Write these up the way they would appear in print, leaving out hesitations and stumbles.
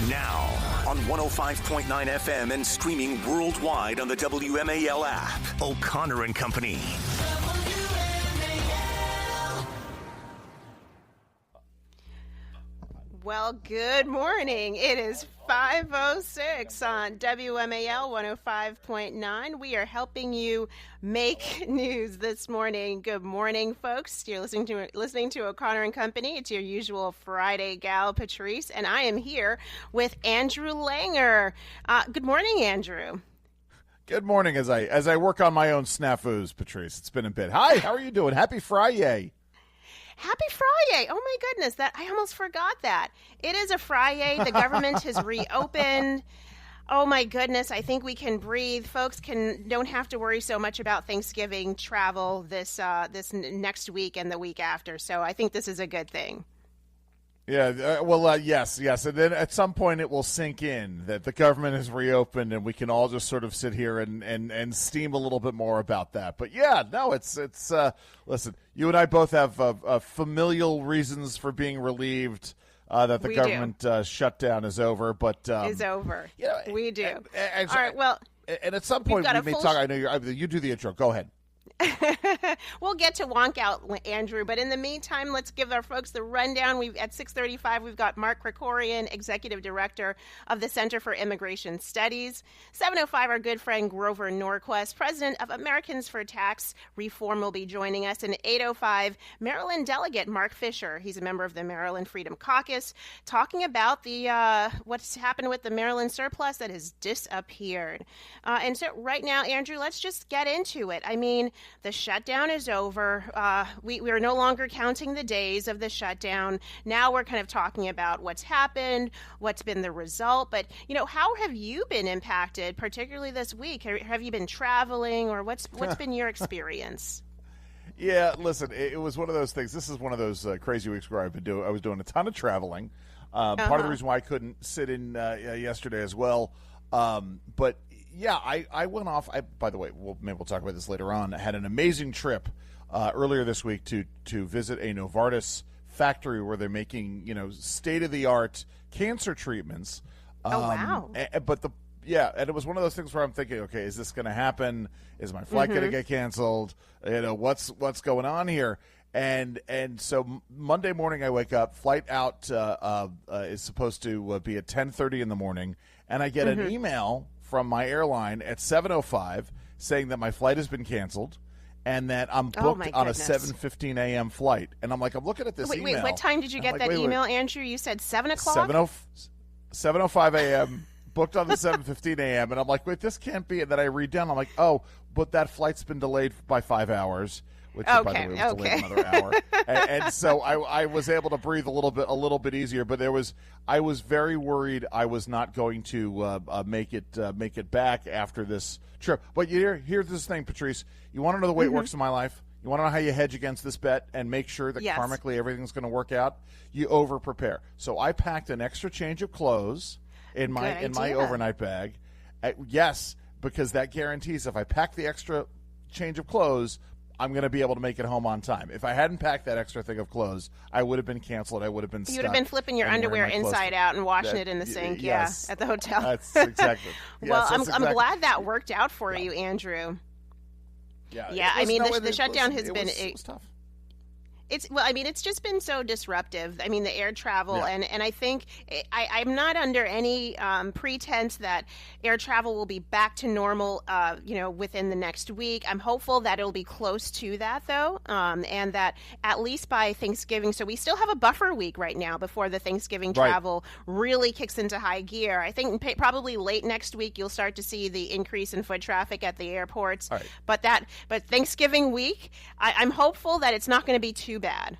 Now, on 105.9 FM and streaming worldwide on the WMAL app, O'Connor and Company. Well, good morning. It is 5:06 on WMAL 105.9. We are helping you make news this morning. Good morning, folks. You're listening to O'Connor and Company. It's your usual Friday gal, Patrice, and I am here with Andrew Langer. Good morning, Andrew. Good morning. As I work on my own snafus, Patrice. It's been a bit. Hi, how are you doing? Happy Friday. Happy Friday. Oh, my goodness. I almost forgot that. It is a Friday. The government has reopened. Oh, my goodness. I think we can breathe. Folks don't have to worry so much about Thanksgiving travel this next week and the week after. So I think this is a good thing. Yeah, yes. And then at some point it will sink in that the government has reopened and we can all just sort of sit here and steam a little bit more about that. But yeah, no, it's listen, you and I both have familial reasons for being relieved that the government shutdown is over. But is over. You know, we do. All right, well. And at some point we may talk. I know you do the intro. Go ahead. We'll get to wonk out, Andrew, but in the meantime, let's give our folks the rundown. At 6:35, we've got Mark Krikorian, Executive Director of the Center for Immigration Studies. 7:05, our good friend Grover Norquist, President of Americans for Tax Reform, will be joining us. And 8:05, Maryland Delegate Mark Fisher, he's a member of the Maryland Freedom Caucus, talking about what's happened with the Maryland surplus that has disappeared. And so right now, Andrew, let's just get into it. I mean, the shutdown is over. We are no longer counting the days of the shutdown. Now we're kind of talking about what's happened, what's been the result. But, how have you been impacted, particularly this week? Have you been traveling, or what's been your experience? Yeah, listen, it was one of those things. This is one of those crazy weeks where I was doing a ton of traveling. Part of the reason why I couldn't sit in yesterday as well. But yeah, I went off. By the way, maybe we'll talk about this later on. I had an amazing trip earlier this week to visit a Novartis factory where they're making state of the art cancer treatments. Oh wow! And it was one of those things where I'm thinking, okay, is this going to happen? Is my flight going to get canceled? What's going on here? And so Monday morning I wake up. Flight out is supposed to be at 10:30 in the morning, and I get an email from my airline at 7:05 saying that my flight has been canceled and that I'm booked on a 7:15 a.m. flight. And I'm looking at this email. Wait, what time did you get that email, Andrew? You said 7 o'clock? 7:05 a.m., booked on the 7:15 a.m. And I'm like, wait, this can't be. And then I read down. I'm like, oh, but that flight's been delayed by 5 hours. Which, by the way, was delayed another hour. and so I was able to breathe a little bit easier. But I was very worried I was not going to make it back after this trip. But here's this thing, Patrice. You want to know the way it works in my life? You want to know how you hedge against this bet and make sure that karmically everything's going to work out? You over prepare. So I packed an extra change of clothes in my overnight bag. Yes, because that guarantees if I pack the extra change of clothes, I'm going to be able to make it home on time. If I hadn't packed that extra thing of clothes, I would have been canceled. I would have been stuck. You would have been flipping your underwear inside out and washing it in the sink, at the hotel. That's exactly. Well, I'm glad that worked out for you, Andrew. Yeah. I mean, the shutdown has been tough. It's just been so disruptive. I mean, the air travel, and I think I'm not under any pretense that air travel will be back to normal, within the next week. I'm hopeful that it'll be close to that, though, and that at least by Thanksgiving. So we still have a buffer week right now before the Thanksgiving travel really kicks into high gear. I think probably late next week you'll start to see the increase in foot traffic at the airports. Right. But Thanksgiving week, I'm hopeful that it's not going to be too bad.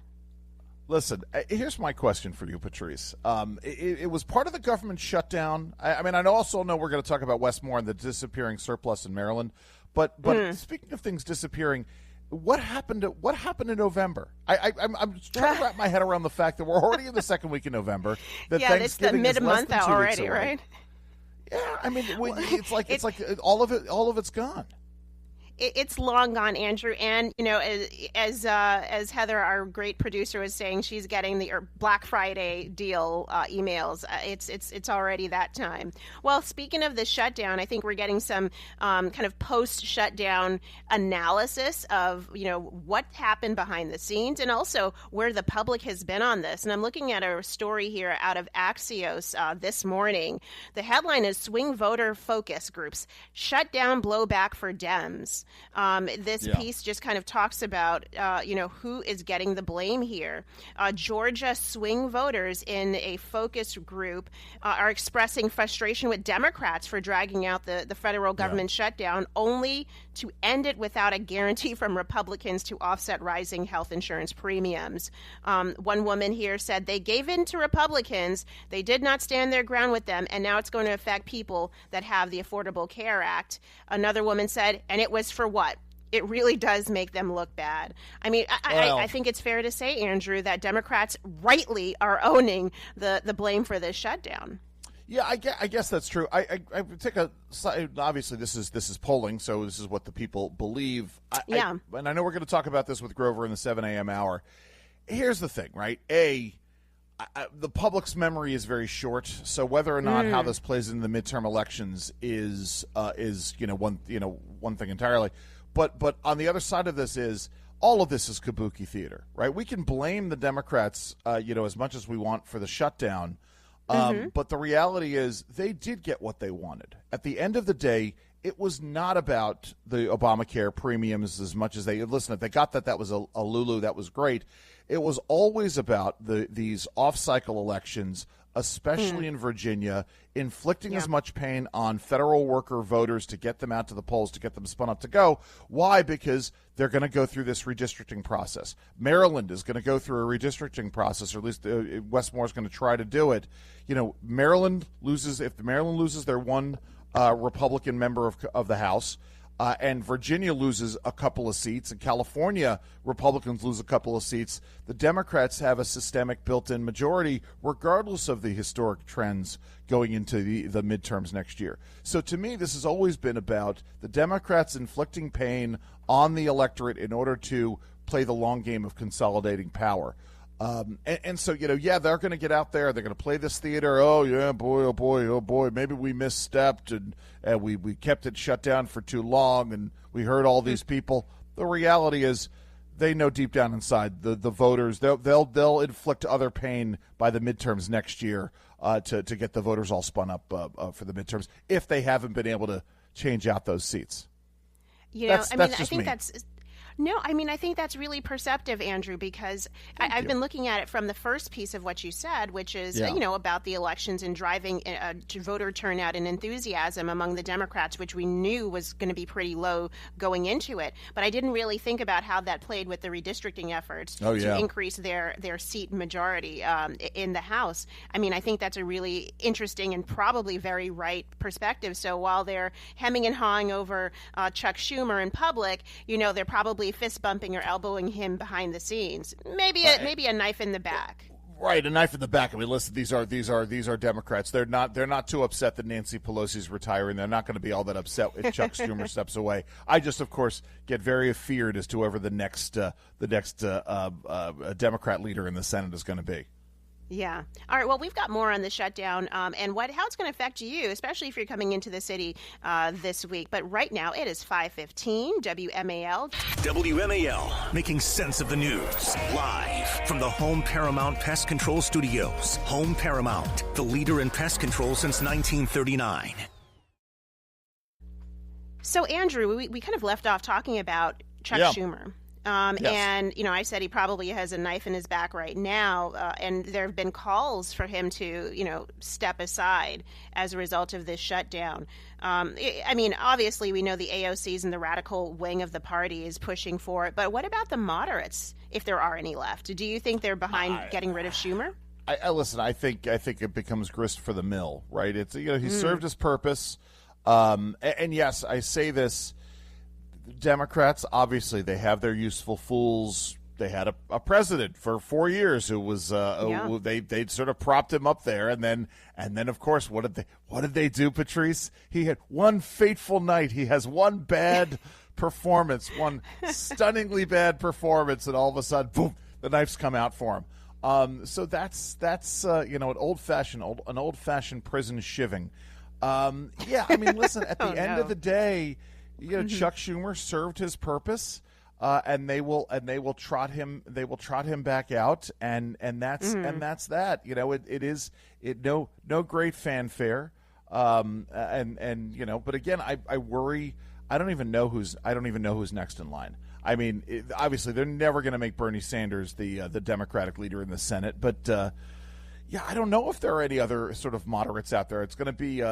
Listen, here's my question for you, Patrice. It was part of the government shutdown. I also know we're going to talk about Westmore and the disappearing surplus in Maryland, but speaking of things disappearing, what happened in November? I'm trying to wrap my head around the fact that we're already in the second week in November. That it's the mid-month already, right? Yeah, it's like all of it's gone. it's long gone, Andrew. And as Heather, our great producer, was saying, she's getting the Black Friday deal emails. It's already that time. Well, speaking of the shutdown, I think we're getting some kind of post-shutdown analysis of what happened behind the scenes, and also where the public has been on this. And I'm looking at a story here out of Axios this morning. The headline is "Swing Voter Focus Groups Shut Down Blowback for Dems." This piece just kind of talks about, who is getting the blame here. Georgia swing voters in a focus group are expressing frustration with Democrats for dragging out the federal government shutdown, only to end it without a guarantee from Republicans to offset rising health insurance premiums. One woman here said they gave in to Republicans, they did not stand their ground with them, and now it's going to affect people that have the Affordable Care Act. Another woman said, and it was for what? It really does make them look bad. I mean, I think it's fair to say, Andrew, that Democrats rightly are owning the blame for this shutdown. Yeah, I guess that's true. I would take obviously this is polling, so this is what the people believe. And I know we're going to talk about this with Grover in the 7 a.m. hour. Here's the thing, right? The public's memory is very short, so whether or not how this plays in the midterm elections is one thing entirely. But on the other side of this is all of this is kabuki theater, right? We can blame the Democrats, as much as we want for the shutdown. But the reality is they did get what they wanted. At the end of the day, it was not about the Obamacare premiums as much as listen, if they got that was a lulu, that was great. It was always about these off-cycle elections, especially in Virginia, inflicting as much pain on federal worker voters to get them out to the polls, to get them spun up to go. Why? Because they're going to go through this redistricting process. Maryland is going to go through a redistricting process, or at least Westmore is going to try to do it. Maryland loses, if Maryland loses their one Republican member of the House, and Virginia loses a couple of seats, and California Republicans lose a couple of seats, the Democrats have a systemic built-in majority regardless of the historic trends going into the midterms next year. So to me, this has always been about the Democrats inflicting pain on the electorate in order to play the long game of consolidating power. So, they're going to get out there. They're going to play this theater. Oh, yeah, boy, maybe we misstepped and we kept it shut down for too long and we hurt all these people. The reality is they know deep down inside the voters, they'll inflict other pain by the midterms next year to get the voters all spun up for the midterms if they haven't been able to change out those seats. I think that's really perceptive, Andrew, because I've been looking at it from the first piece of what you said, which is, about the elections and driving voter turnout and enthusiasm among the Democrats, which we knew was going to be pretty low going into it. But I didn't really think about how that played with the redistricting efforts to increase their seat majority in the House. I mean, I think that's a really interesting and probably very right perspective. So while they're hemming and hawing over Chuck Schumer in public, they're probably fist bumping or elbowing him behind the scenes. Maybe a knife in the back. Right, a knife in the back. I mean, listen, these are Democrats. They're not too upset that Nancy Pelosi's retiring. They're not going to be all that upset if Chuck Schumer steps away. I just, of course, get very afeared as to whoever the next Democrat leader in the Senate is going to be. Yeah. All right. Well, we've got more on the shutdown and how it's going to affect you, especially if you're coming into the city this week. But right now, it is 5:15 WMAL. WMAL, making sense of the news. Live from the Home Paramount Pest Control Studios. Home Paramount, the leader in pest control since 1939. So, Andrew, we kind of left off talking about Chuck Schumer. Yes. And, I said he probably has a knife in his back right now. And there have been calls for him to, step aside as a result of this shutdown. Obviously, we know the AOCs and the radical wing of the party is pushing for it. But what about the moderates, if there are any left? Do you think they're behind getting rid of Schumer? Listen, I think it becomes grist for the mill, right? It's he served his purpose. And yes, I say this. Democrats, obviously, they have their useful fools. They had a president for 4 years who was they sort of propped him up there, and then of course what did they do, Patrice? He had one fateful night. He has one bad performance, one stunningly bad performance, and all of a sudden, boom, the knives come out for him. So that's an old fashioned prison shivving. Yeah, I mean, listen, at the end of the day, Chuck Schumer served his purpose, and they will trot him back out, and that's that. No great fanfare, but again, I worry. I don't even know who's next in line. I mean, obviously they're never going to make Bernie Sanders the Democratic leader in the Senate, but I don't know if there are any other sort of moderates out there. It's going to be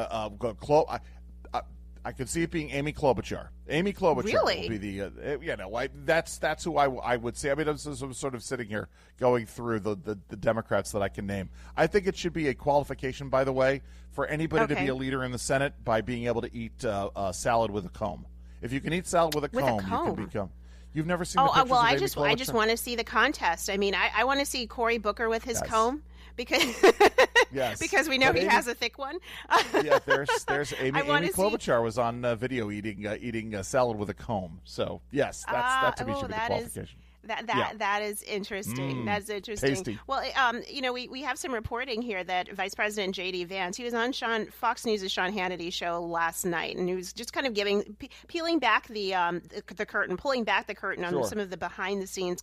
I could see it being Amy Klobuchar. Amy Klobuchar really? Will be the that's who I would say. I mean, I'm sort of sitting here going through the Democrats that I can name. I think it should be a qualification, by the way, for anybody to be a leader in the Senate by being able to eat salad with a comb. If you can eat salad with a comb, you can become. You've never seen the pictures of Amy Klobuchar? I just want to see the contest. I mean, I want to see Cory Booker with his comb because because we know he has a thick one. There's Amy Klobuchar was on video eating salad with a comb. So yes, that to me should be the qualification. That is interesting. That's interesting. Tasty. Well, we have some reporting here that Vice President J.D. Vance, he was on Fox News' Sean Hannity show last night, and he was just kind of peeling back the curtain, pulling back the curtain on some of the behind the scenes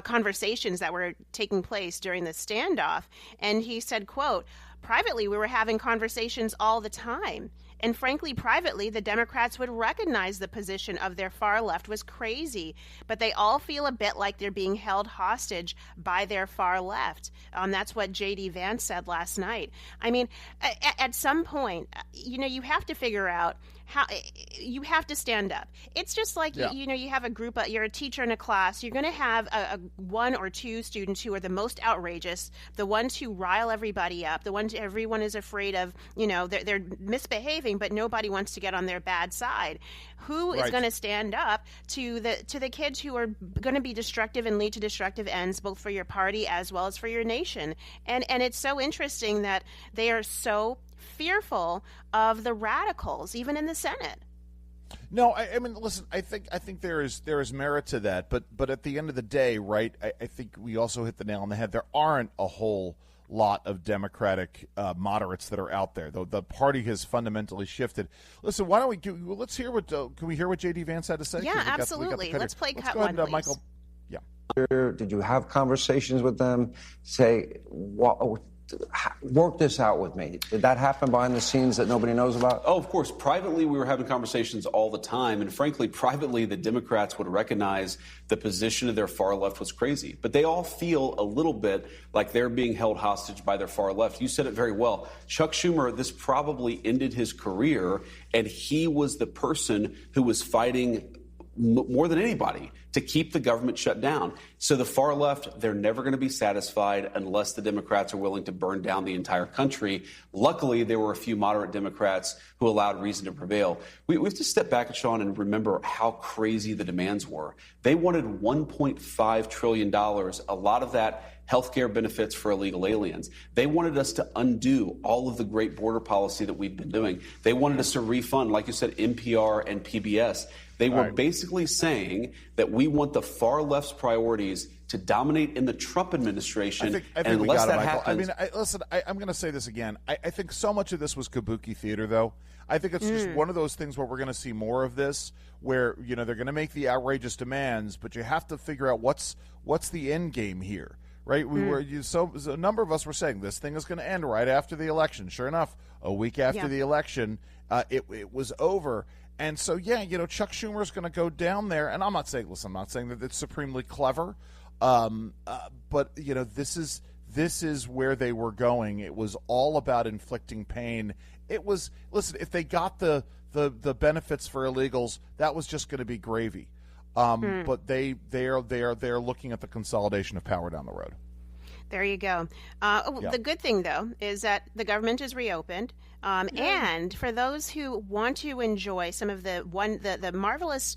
conversations that were taking place during the standoff. And he said, quote, "Privately, we were having conversations all the time. And frankly, privately, the Democrats would recognize the position of their far left was crazy, but they all feel a bit like they're being held hostage by their far left." That's what J.D. Vance said last night. I mean, at some point, you have to figure out how you have to stand up. It's just like, you have a group, you're a teacher in a class, you're going to have a one or two students who are the most outrageous, the ones who rile everybody up, the ones everyone is afraid of, they're misbehaving, but nobody wants to get on their bad side. Who is going to stand up to the kids who are going to be destructive and lead to destructive ends, both for your party as well as for your nation? And it's so interesting that they are so fearful of the radicals, even in the Senate. No, I mean, listen. I think there is merit to that, but at the end of the day, right? I think we also hit the nail on the head. There aren't a whole lot of Democratic moderates that are out there. Though the party has fundamentally shifted. Listen, why don't let's hear what can we hear what J.D. Vance had to say? Yeah, absolutely. Let's play cut one, please. Michael. Yeah. Did you have conversations with them? Say, work this out with me. Did that happen behind the scenes that nobody knows about? Oh, of course. Privately, we were having conversations all the time. And frankly, privately, the Democrats would recognize the position of their far left was crazy. But they all feel a little bit like they're being held hostage by their far left. You said it very well. Chuck Schumer, this probably ended his career, and he was the person who was fighting more than anybody to keep the government shut down. So the far left, they're never going to be satisfied unless the Democrats are willing to burn down the entire country. Luckily, there were a few moderate Democrats who allowed reason to prevail. We have to step back, Sean, and remember how crazy the demands were. They wanted $1.5 trillion, a lot of that healthcare benefits for illegal aliens. They wanted us to undo all of the great border policy that we've been doing. They wanted us to refund, like you said, NPR and PBS. They were basically saying that we want the far left's priorities to dominate in the Trump administration. I think unless that Michael. happens, I'm going to say this again. I think so much of this was kabuki theater, though. I think it's just one of those things where we're going to see more of this, where they're going to make the outrageous demands, but you have to figure out what's the end game here. Right, a number of us were saying this thing is going to end right after the election. Sure enough, a week after the election, it was over. And so, Chuck Schumer is going to go down there, and I'm not saying that it's supremely clever, but this is where they were going. It was all about inflicting pain. It was, listen, if they got the benefits for illegals, that was just going to be gravy. But they're looking at the consolidation of power down the road. There you go. The good thing, though, is that the government is reopened. And for those who want to enjoy some of the marvelous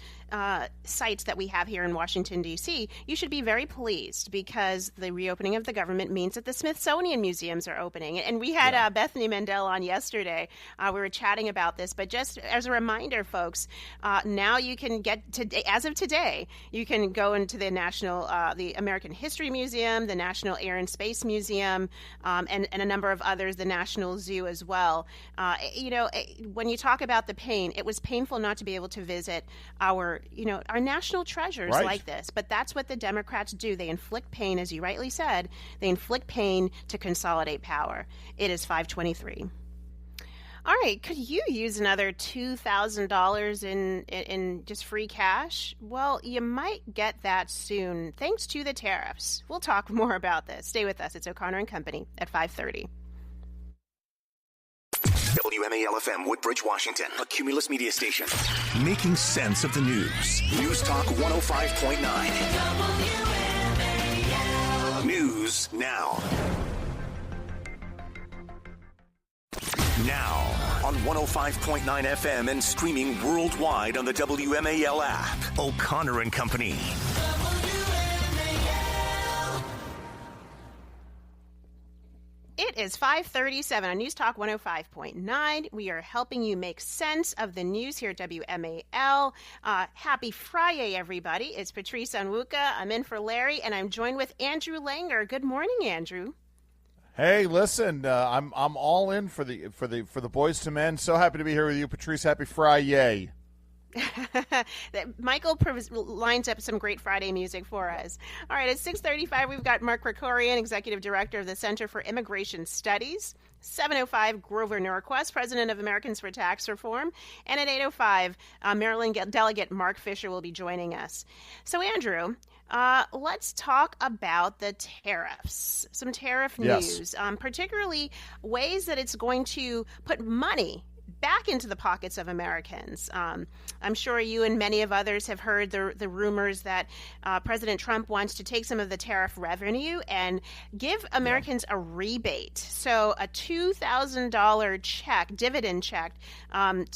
sites that we have here in Washington, D.C., you should be very pleased because the reopening of the government means that the Smithsonian museums are opening. And we had Bethany Mandel on yesterday. We were chatting about this. But just as a reminder, folks, now you can as of today, you can go into the American History Museum, the National Air and Space Museum, and a number of others, the National Zoo as well. When you talk about the pain, it was painful not to be able to visit our national treasures like this. But that's what the Democrats do. They inflict pain, as you rightly said. They inflict pain to consolidate power. It is 5:23. All right, could you use another $2,000 in just free cash? Well, you might get that soon, thanks to the tariffs. We'll talk more about this. Stay with us. It's O'Connor and Company at 5:30. WMAL-FM Woodbridge, Washington, a Cumulus media station. Making sense of the news. News Talk 105.9. WMAL. News now. Now on 105.9 FM and streaming worldwide on the WMAL app. O'Connor and Company. It is 5:37 on News Talk 105.9. We are helping you make sense of the news here at WMAL. Happy Friday, everybody. It's Patrice Onwuka. I'm in for Larry, and I'm joined with Andrew Langer. Good morning, Andrew. Hey, listen, I'm all in for the boys to men. So happy to be here with you, Patrice. Happy Friday. Michael lines up some great Friday music for us. All right, at 6:35, we've got Mark Krikorian, Executive Director of the Center for Immigration Studies. 7:05, Grover Norquist, President of Americans for Tax Reform. And at 8:05, Maryland Delegate Mark Fisher will be joining us. So, Andrew, let's talk about the tariffs. Some tariff news, particularly ways that it's going to put money back into the pockets of Americans. I'm sure you and many of others have heard the rumors that President Trump wants to take some of the tariff revenue and give Americans a rebate. So a $2,000 check, dividend check,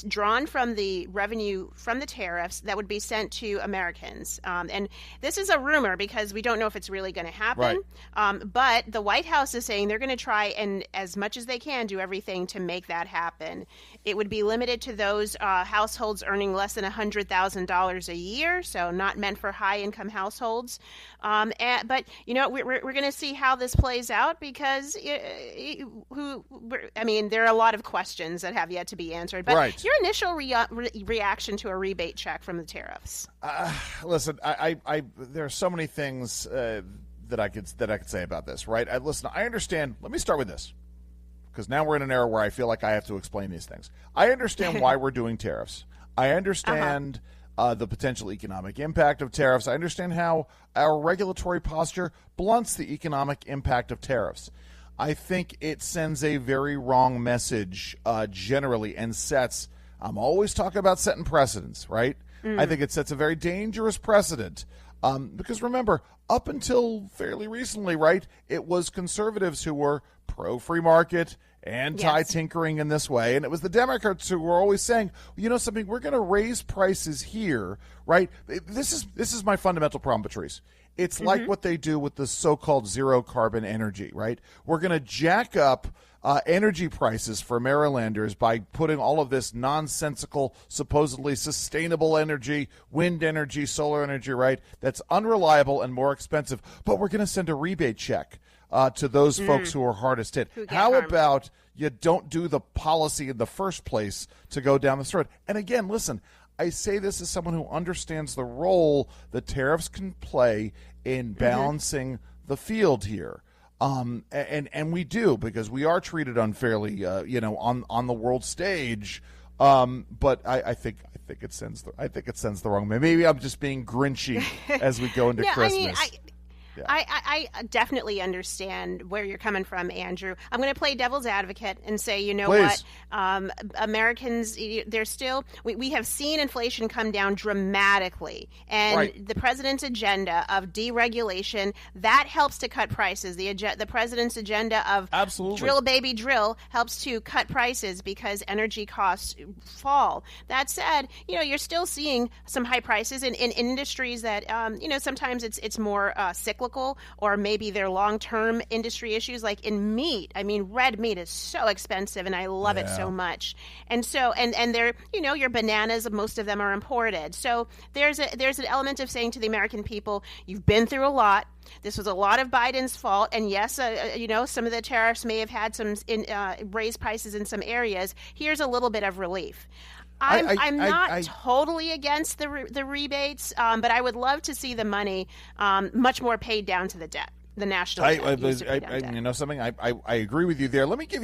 drawn from the revenue from the tariffs that would be sent to Americans. And this is a rumor because we don't know if it's really going to happen. But the White House is saying they're going to try and, as much as they can, do everything to make that happen. It would be limited to those households earning less than $100,000 a year, so not meant for high-income households. But we're going to see how this plays out because there are a lot of questions that have yet to be answered. But your initial reaction to a rebate check from the tariffs? Listen, there are so many things that I could say about this. Right? I understand. Let me start with this, because now we're in an era where I feel like I have to explain these things. I understand why we're doing tariffs. I understand the potential economic impact of tariffs. I understand how our regulatory posture blunts the economic impact of tariffs. I think it sends a very wrong message generally and sets – I'm always talking about setting precedents, right? I think it sets a very dangerous precedent because remember, up until fairly recently, right, it was conservatives who were pro-free market, anti-tinkering in this way. And it was the Democrats who were always saying, you know something, we're going to raise prices here, right? This is my fundamental problem, Patrice. It's like what they do with the so-called zero-carbon energy, right? We're going to jack up energy prices for Marylanders by putting all of this nonsensical, supposedly sustainable energy, wind energy, solar energy, right? That's unreliable and more expensive. But we're going to send a rebate check to those folks who are hardest hit. How about you don't do the policy in the first place to go down this road? And again, listen, I say this as someone who understands the role that tariffs can play in balancing the field here. And we do, because we are treated unfairly, on the world stage. But I think it sends the wrong. Maybe I'm just being Grinchy as we go into Christmas. Yeah. I definitely understand where you're coming from, Andrew. I'm going to play devil's advocate and say, you know Please. what? Americans, they're still, we have seen inflation come down dramatically. And the president's agenda of deregulation, that helps to cut prices. The president's agenda of drill, baby, drill helps to cut prices because energy costs fall. That said, you're still seeing some high prices in industries that, sometimes it's more cyclical, or maybe they're long-term industry issues, like in meat. I mean, red meat is so expensive, and I love it so much. And so, and they're, your bananas, most of them are imported. So there's an element of saying to the American people, you've been through a lot. This was a lot of Biden's fault, and yes, some of the tariffs may have had some raised prices in some areas. Here's a little bit of relief. I'm not totally against the rebates, but I would love to see the money much more paid down to the debt. The national debt. You know something? I agree with you there. Let me give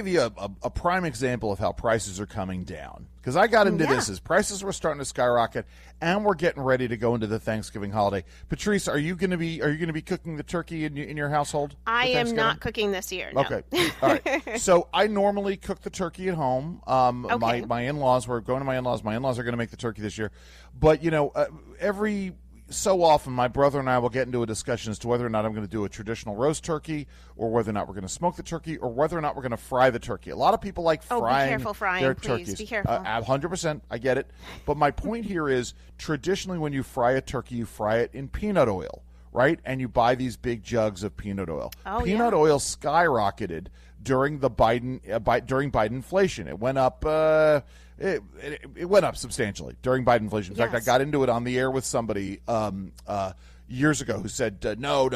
you a prime example of how prices are coming down, because I got into this as prices were starting to skyrocket, and we're getting ready to go into the Thanksgiving holiday. Patrice, are you going to be cooking the turkey in your household? I am not cooking this year. No. Okay, all right. So I normally cook the turkey at home. My in-laws, we're going to my in-laws. My in-laws are going to make the turkey this year, but every so often my brother and I will get into a discussion as to whether or not I'm going to do a traditional roast turkey, or whether or not we're going to smoke the turkey, or whether or not we're going to fry the turkey. A lot of people like frying, be careful frying, their please. turkeys. Be careful. 100%, I get it. But my point here is, traditionally when you fry a turkey, you fry it in peanut oil, right? And you buy these big jugs of peanut oil. Peanut oil skyrocketed during the Biden inflation. It went up. It went up substantially during Biden inflation. In fact, I got into it on the air with somebody years ago who said, no,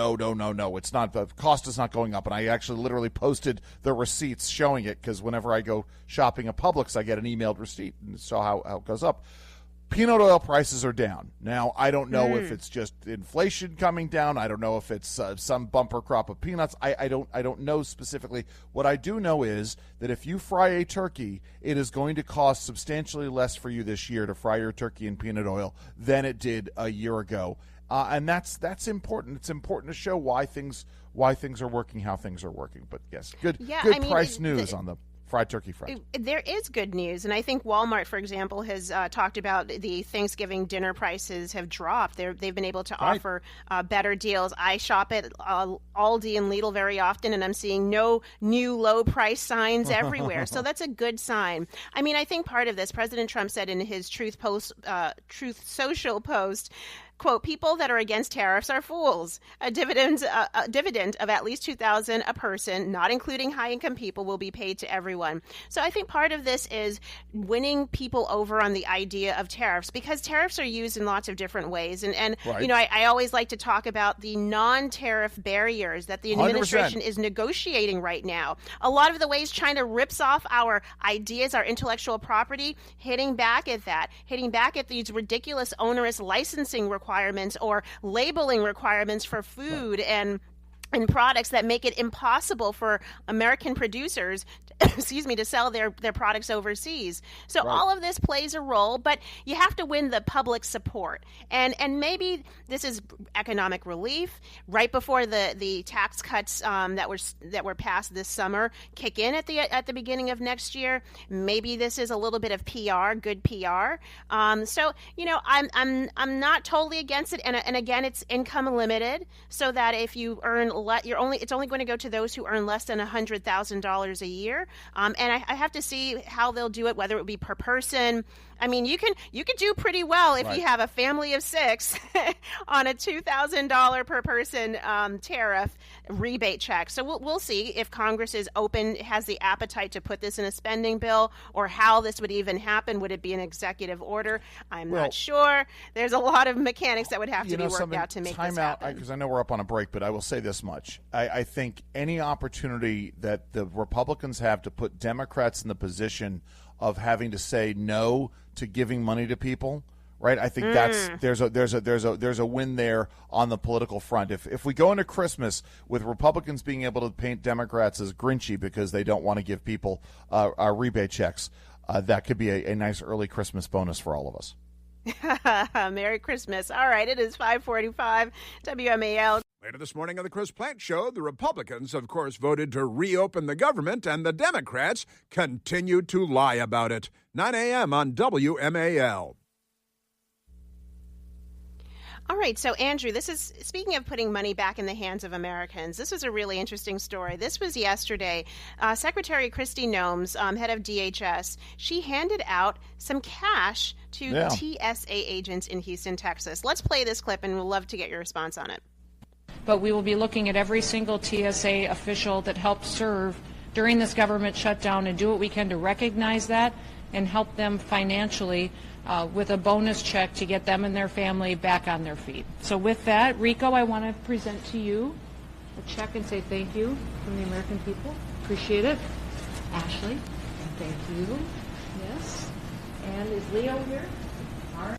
it's not, the cost is not going up. And I actually literally posted the receipts showing it, because whenever I go shopping at Publix, I get an emailed receipt and saw how it goes up. Peanut oil prices are down. Now, I don't know if it's just inflation coming down. I don't know if it's some bumper crop of peanuts. I don't know specifically. What I do know is that if you fry a turkey, it is going to cost substantially less for you this year to fry your turkey in peanut oil than it did a year ago. And that's important. It's important to show why things are working, how things are working. But yes, good price news on the fried turkey front. There is good news, and I think Walmart, for example, has talked about the Thanksgiving dinner prices have dropped. They've been able to offer better deals. I shop at Aldi and Lidl very often, and I'm seeing no new low price signs everywhere. So that's a good sign. I mean, I think part of this, President Trump said in his Truth Social post, quote, people that are against tariffs are fools. A dividend of at least $2,000 a person, not including high-income people, will be paid to everyone. So I think part of this is winning people over on the idea of tariffs, because tariffs are used in lots of different ways. And I always like to talk about the non-tariff barriers that the administration 100%. Is negotiating right now. A lot of the ways China rips off our ideas, our intellectual property, hitting back at these ridiculous onerous licensing requirements or labeling requirements for food and products that make it impossible for American producers to sell their products overseas. So all of this plays a role, but you have to win the public support. And maybe this is economic relief right before the tax cuts that were passed this summer kick in at the beginning of next year. Maybe this is a little bit of PR, good PR. So I'm not totally against it. And again, it's income limited, so that if you earn it's only going to go to those who earn less than $100,000 a year. And I have to see how they'll do it, whether it would be per person. I mean, you can do pretty well if you have a family of 6 on a $2,000 per person tariff rebate check. So we'll see if Congress has the appetite to put this in a spending bill, or how this would even happen. Would it be an executive order? I'm not sure. There's a lot of mechanics that would have to be worked out to make this happen. Because I know we're up on a break, but I will say this much. I think any opportunity that the Republicans have to put Democrats in the position of having to say no to giving money to people, right? I think there's a win there on the political front. If we go into Christmas with Republicans being able to paint Democrats as Grinchy because they don't want to give people rebate checks, that could be a nice early Christmas bonus for all of us. Merry Christmas. All right, it is 5:45 WMAL. Later this morning on the Chris Plante Show, the Republicans, of course, voted to reopen the government, and the Democrats continue to lie about it. 9 a.m. on WMAL. All right, so Andrew, this is, speaking of putting money back in the hands of Americans, this was a really interesting story. This was yesterday. Secretary Kristi Noem's, head of DHS, she handed out some cash to TSA agents in Houston, Texas. Let's play this clip, and we'll love to get your response on it. But we will be looking at every single TSA official that helped serve during this government shutdown and do what we can to recognize that and help them financially with a bonus check to get them and their family back on their feet. So with that, Rico, I want to present to you a check and say thank you from the American people. Appreciate it. Ashley, thank you. Yes. And is Leo here? All right.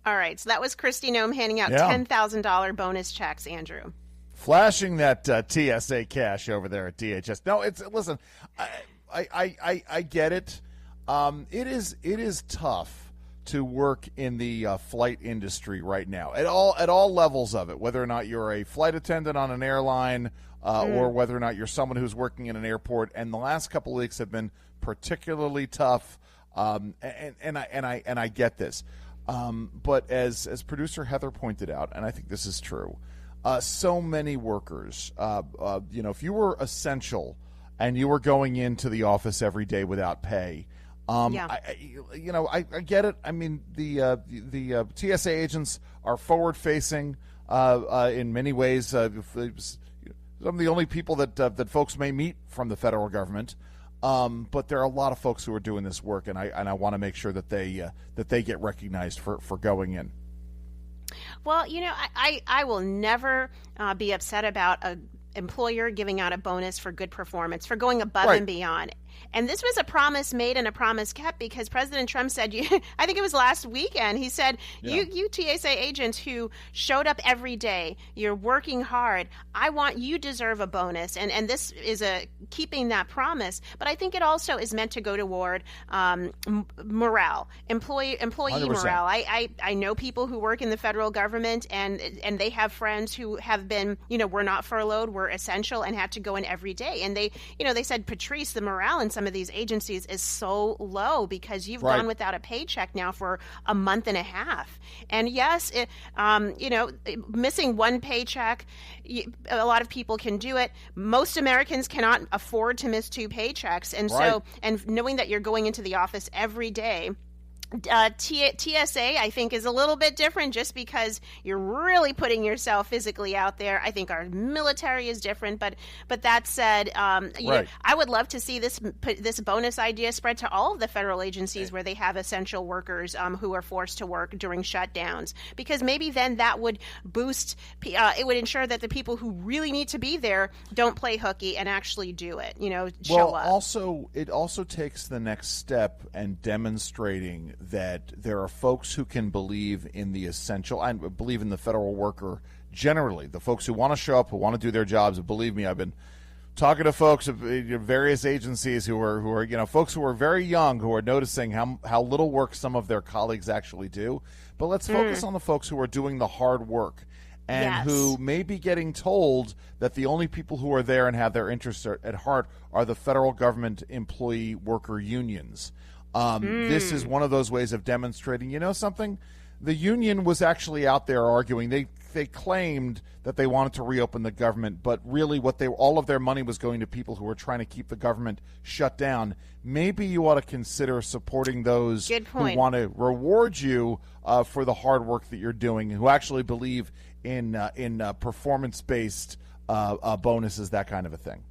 All right, so that was Kristi Noem handing out $10,000 bonus checks, Andrew. Flashing that TSA cash over there at DHS. No, listen, I get it. It is tough to work in the flight industry right now at all levels of it, whether or not you're a flight attendant on an airline or whether or not you're someone who's working in an airport. And the last couple of weeks have been particularly tough, and I get this. But as producer Heather pointed out, and I think this is true, so many workers, if you were essential and you were going into the office every day without pay, I get it. I mean, the TSA agents are forward-facing in many ways. Some of the only people that folks may meet from the federal government, but there are a lot of folks who are doing this work, and I want to make sure that they get recognized for going in. Well, I will never be upset about a employer giving out a bonus for good performance, for going above and beyond. And this was a promise made and a promise kept, because President Trump said, I think it was last weekend, he said, you TSA agents who showed up every day, you're working hard, you deserve a bonus. And this is keeping that promise. But I think it also is meant to go toward morale, employee 100%. Morale. I know people who work in the federal government, and they have friends who have been, were not furloughed, were essential, and had to go in every day. And they said, Patrice, the morale in some of these agencies is so low because you've gone without a paycheck now for a month and a half. And yes, missing one paycheck, a lot of people can do it. Most Americans cannot afford to miss two paychecks. And so, and knowing that you're going into the office every day, TSA, I think, is a little bit different just because you're really putting yourself physically out there. I think our military is different, but that said, I would love to see this bonus idea spread to all of the federal agencies where they have essential workers who are forced to work during shutdowns, because maybe then that would boost. It would ensure that the people who really need to be there don't play hooky and actually do it. Show up. Also, it also takes the next step and demonstrating that there are folks who can believe in the essential and believe in the federal worker generally, the folks who want to show up, who want to do their jobs. And believe me, I've been talking to folks at various agencies who are folks who are very young, who are noticing how little work some of their colleagues actually do. But let's focus on the folks who are doing the hard work and who may be getting told that the only people who are there and have their interests at heart are the federal government employee worker unions. This is one of those ways of demonstrating, something? The union was actually out there arguing. They claimed that they wanted to reopen the government, but really all of their money was going to people who were trying to keep the government shut down. Maybe you ought to consider supporting those who want to reward you for the hard work that you're doing, who actually believe in performance-based bonuses, that kind of a thing.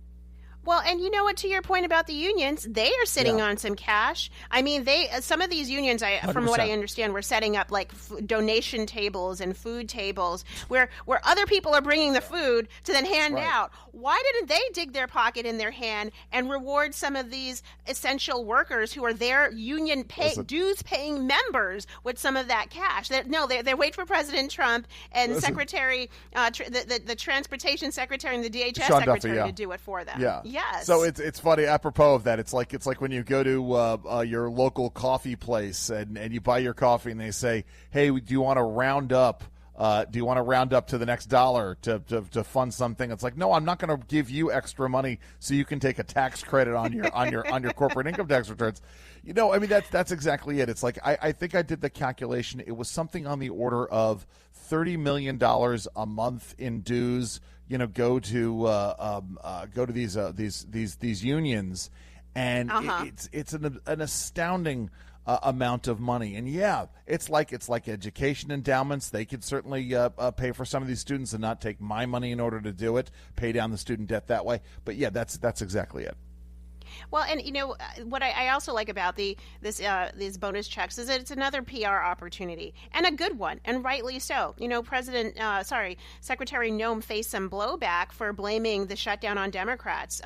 Well, and you know what, to your point about the unions, they are sitting on some cash. I mean, some of these unions, from what I understand, were setting up like donation tables and food tables where other people are bringing the food to then hand out. Why didn't they dig their pocket in their hand and reward some of these essential workers who are their union dues-paying members with some of that cash? They wait for President Trump and Secretary, the Transportation Secretary and the DHS Secretary to do it for them. Yeah. Yes. So it's funny, apropos of that, it's like when you go to your local coffee place and you buy your coffee and they say, hey, do you want to round up do you want to round up to the next dollar to fund something? It's like, no, I'm not going to give you extra money so you can take a tax credit on your corporate income tax returns. I mean, that's exactly it. It's like I think I did the calculation. It was something on the order of $30 million a month in dues. Go to these unions, and it's an astounding amount of money. And yeah, it's like education endowments. They could certainly pay for some of these students and not take my money in order to do it, pay down the student debt that way. But yeah, that's exactly it. Well, and what I also like about these bonus checks is that it's another PR opportunity, and a good one, and rightly so. Secretary Noem faced some blowback for blaming the shutdown on Democrats,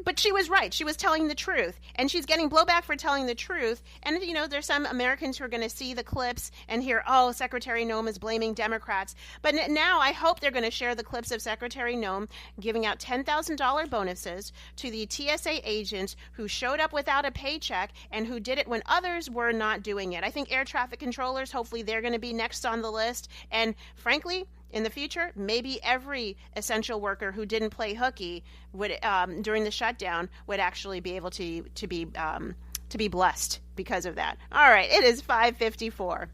but she was right. She was telling the truth, and she's getting blowback for telling the truth. And there's some Americans who are going to see the clips and hear, oh, Secretary Noem is blaming Democrats. But now I hope they're going to share the clips of Secretary Noem giving out $10,000 bonuses to the TSA agents who showed up without a paycheck and who did it when others were not doing it. I think air traffic controllers, hopefully they're going to be next on the list. And frankly, in the future, maybe every essential worker who didn't play hooky would during the shutdown would actually be able to be blessed because of that. All right, it is 5:54.